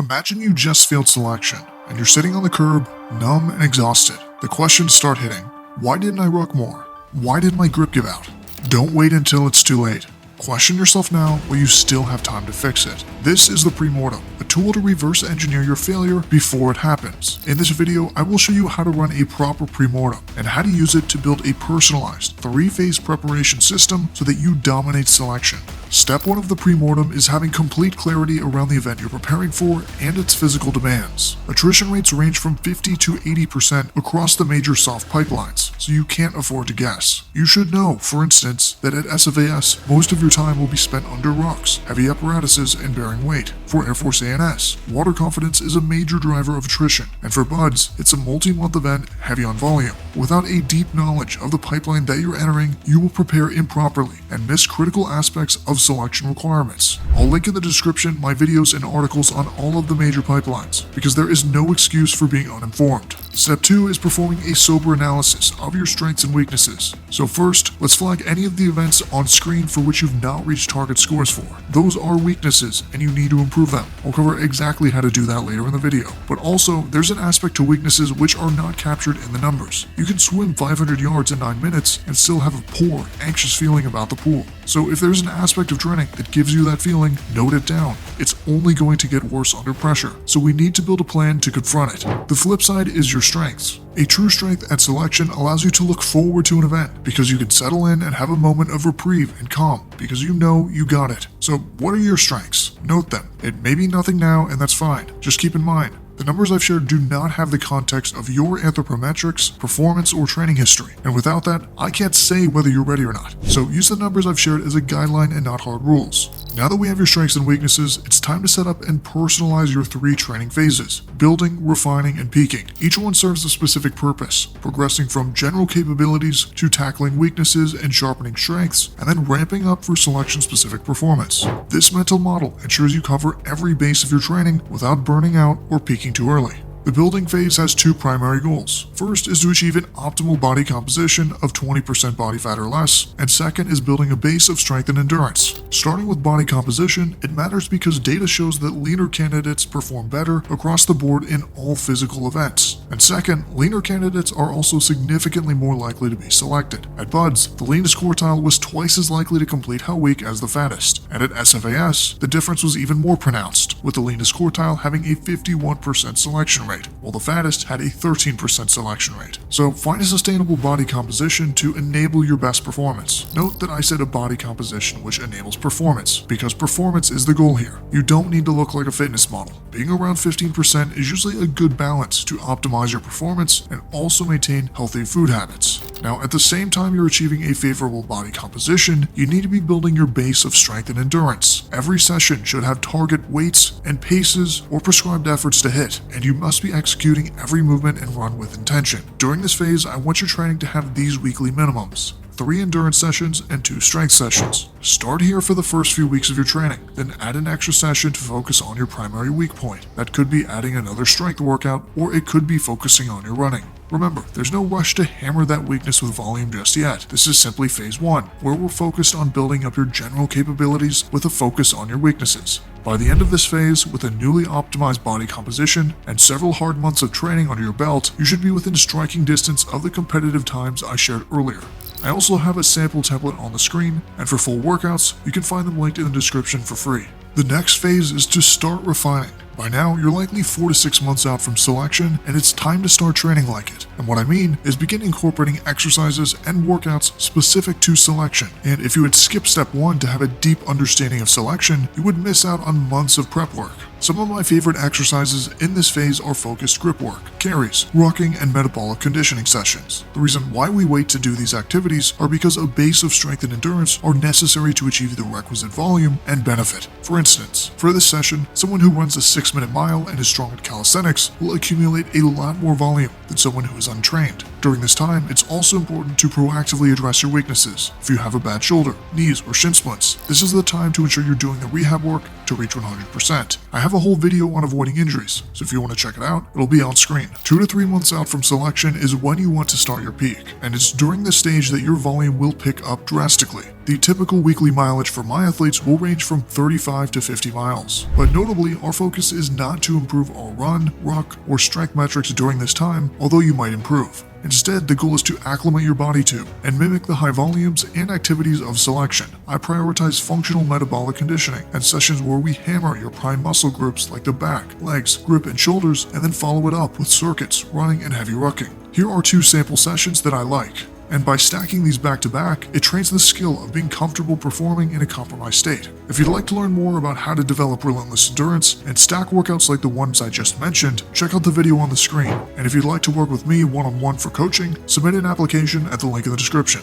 Imagine you just failed selection, and you're sitting on the curb, numb and exhausted. The questions start hitting. Why didn't I ruck more? Why did my grip give out? Don't wait until it's too late. Question yourself now while you still have time to fix it. This is the Premortem, a tool to reverse engineer your failure before it happens. In this video, I will show you how to run a proper Premortem and how to use it to build a personalized 3-phase preparation system so that you dominate selection. Step 1 of the Premortem is having complete clarity around the event you're preparing for and its physical demands. Attrition rates range from 50 to 80% across the major soft pipelines, so you can't afford to guess. You should know, for instance, that at SFAS, most of your time will be spent under rocks, heavy apparatuses, and bearing weight. For Air Force A&S, water confidence is a major driver of attrition, and for BUDS, it's a multi-month event heavy on volume. Without a deep knowledge of the pipeline that you're entering, you will prepare improperly and miss critical aspects of selection requirements. I'll link in the description my videos and articles on all of the major pipelines, because there is no excuse for being uninformed. Step 2 is performing a sober analysis of your strengths and weaknesses. So first, let's flag any of the events on screen for which you've not reached target scores for. Those are weaknesses and you need to improve them. I'll cover exactly how to do that later in the video. But also, there's an aspect to weaknesses which are not captured in the numbers. You can swim 500 yards in 9 minutes and still have a poor, anxious feeling about the pool. So if there's an aspect of training that gives you that feeling, note it down. It's only going to get worse under pressure, so we need to build a plan to confront it. The flip side is your strengths. A true strength at selection allows you to look forward to an event because you can settle in and have a moment of reprieve and calm because you know you got it. So what are your strengths? Note them. It may be nothing now, and that's fine. Just keep in mind, the numbers I've shared do not have the context of your anthropometrics, performance, or training history, and without that, I can't say whether you're ready or not. So use the numbers I've shared as a guideline and not hard rules. Now that we have your strengths and weaknesses, it's time to set up and personalize your 3 training phases: building, refining, and peaking. Each one serves a specific purpose, progressing from general capabilities to tackling weaknesses and sharpening strengths, and then ramping up for selection-specific performance. This mental model ensures you cover every base of your training without burning out or peaking too early. The building phase has 2 primary goals. First is to achieve an optimal body composition of 20% body fat or less, and second is building a base of strength and endurance. Starting with body composition, it matters because data shows that leaner candidates perform better across the board in all physical events. And second, leaner candidates are also significantly more likely to be selected. At BUDS, the leanest quartile was twice as likely to complete Hell Week as the fattest, and at SFAS, the difference was even more pronounced, with the leanest quartile having a 51% selection rate, while the fattest had a 13% selection rate. So find a sustainable body composition to enable your best performance. Note that I said a body composition which enables performance, because performance is the goal here. You don't need to look like a fitness model. Being around 15% is usually a good balance to optimize your performance and also maintain healthy food habits. Now, at the same time you're achieving a favorable body composition, you need to be building your base of strength and endurance. Every session should have target weights and paces or prescribed efforts to hit, and you must be executing every movement and run with intention. During this phase, I want your training to have these weekly minimums: 3 endurance sessions and 2 strength sessions. Start here for the first few weeks of your training, then add an extra session to focus on your primary weak point. That could be adding another strength workout, or it could be focusing on your running. Remember, there's no rush to hammer that weakness with volume just yet. This is simply phase 1, where we're focused on building up your general capabilities with a focus on your weaknesses. By the end of this phase, with a newly optimized body composition and several hard months of training under your belt, you should be within striking distance of the competitive times I shared earlier. I also have a sample template on the screen, and for full workouts, you can find them linked in the description for free. The next phase is to start refining. By now, you're likely 4 to 6 months out from selection, and it's time to start training like it. And what I mean is begin incorporating exercises and workouts specific to selection. And if you had skipped step 1 to have a deep understanding of selection, you would miss out on months of prep work. Some of my favorite exercises in this phase are focused grip work, carries, rocking, and metabolic conditioning sessions. The reason why we wait to do these activities are because a base of strength and endurance are necessary to achieve the requisite volume and benefit. For instance, for this session, someone who runs a 6-minute mile and is strong at calisthenics will accumulate a lot more volume than someone who is untrained. During this time, it's also important to proactively address your weaknesses. If you have a bad shoulder, knees, or shin splints, this is the time to ensure you're doing the rehab work to reach 100%. I have a whole video on avoiding injuries, so if you want to check it out, it'll be on screen. 2 to 3 months out from selection is when you want to start your peak, and it's during this stage that your volume will pick up drastically. The typical weekly mileage for my athletes will range from 35 to 50 miles. But notably, our focus is not to improve our run, ruck, or strength metrics during this time, although you might improve. Instead, the goal is to acclimate your body to and mimic the high volumes and activities of selection. I prioritize functional metabolic conditioning and sessions where we hammer your prime muscle groups like the back, legs, grip, and shoulders, and then follow it up with circuits, running, and heavy rucking. Here are 2 sample sessions that I like. And by stacking these back to back, it trains the skill of being comfortable performing in a compromised state. If you'd like to learn more about how to develop relentless endurance and stack workouts like the ones I just mentioned, check out the video on the screen. And if you'd like to work with me one-on-one for coaching, submit an application at the link in the description.